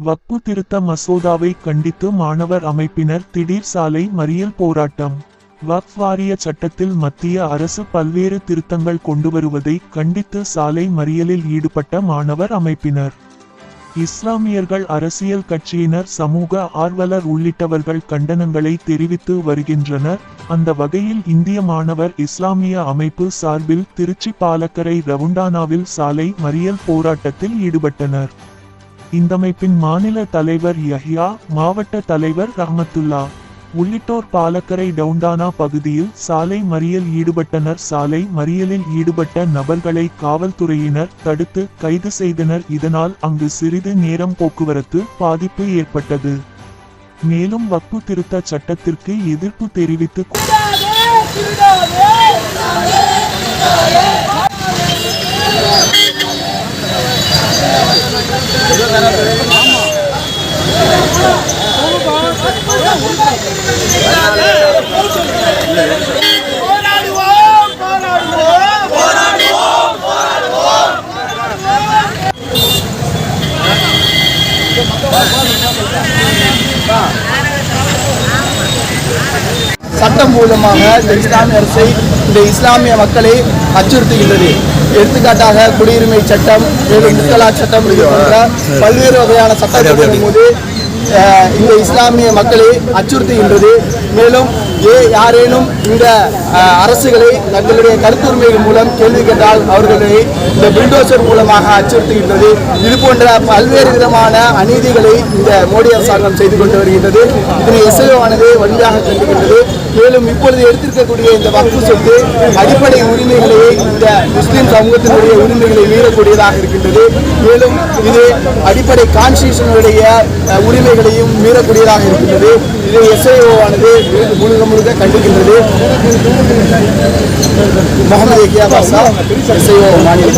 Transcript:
வக்பு திருத்த மசோதாவை கண்டித்து மாணவர் அமைப்பினர் திடீர் சாலை மறியல் போராட்டம். வக்ஃப் வாரிய சட்டத்தில் மத்திய அரசு பல்வேறு திருத்தங்கள் கொண்டுவருவதை கண்டித்து சாலை மறியலில் ஈடுபட்ட மாணவர் அமைப்பினர். இஸ்லாமியர்கள், அரசியல் கட்சியினர், சமூக ஆர்வலர் உள்ளிட்டவர்கள் கண்டனங்களை தெரிவித்து வருகின்றனர். அந்த வகையில் இந்திய மாணவர் இஸ்லாமிய அமைப்பு சார்பில் திருச்சி பாலக்கரை ரவுண்டானாவில் சாலை மறியல் போராட்டத்தில் ஈடுபட்டனர். இந்தமைப்பின் மாநில தலைவர் யஹ்யா, மாவட்ட தலைவர் ரஹ்மத்துல்லா உள்ளிட்டோர் பாலக்கரை டவுண்டானா பகுதியில் சாலை மறியல் ஈடுபட்டனர். சாலை மறியலில் ஈடுபட்ட நபர்களை காவல்துறையினர் தடுத்து கைது செய்தனர். இதனால் அங்கு சிறிது நேரம் போக்குவரத்து பாதிப்பு ஏற்பட்டது. மேலும் வக்பு திருத்த சட்டத்திற்கு எதிர்ப்பு தெரிவித்து சட்டம் மூலமாக இந்த இஸ்லாமிய அரசை இந்த இஸ்லாமிய மக்களை அச்சுறுத்துகின்றது. எடுத்துக்காட்டாக குடியுரிமை சட்டம், மேலும் முத்தலாக் சட்டம் போன்ற பல்வேறு வகையான சட்டத்தின் போது இந்த இஸ்லாமிய மக்களை அச்சுறுத்துகின்றது. மேலும் யாரேனும் இந்த அரசுகளை தங்களுடைய கருத்துரிமைகள் மூலம் கேள்வி கேட்டால் அவர்களை இந்த புல்டோசர் மூலமாக அச்சுறுத்துகின்றது. இது போன்ற பல்வேறு விதமான அநீதிகளை இந்த மோடி அரசாங்கம் செய்து கொண்டு வருகின்றது. இதனை எஸ்ஐஓவானது வலிமையாக கண்டிக்கின்றது. மேலும் இப்பொழுது எடுத்திருக்கக்கூடிய இந்த வக்ஃபு சொத்து அடிப்படை உரிமைகளையே இந்த முஸ்லிம் சமூகத்தினுடைய உரிமைகளை மீறக்கூடியதாக இருக்கின்றது. மேலும் இது அடிப்படை கான்ஸ்டிடியூஷனுடைய உரிமைகளையும் மீறக்கூடியதாக இருக்கின்றது. இதை எஸ்ஐஓவானது முழுக்க கண்டிக்கின்றது. முகமது யஹ்யா பாஷா, எஸ்ஐஓ மாநில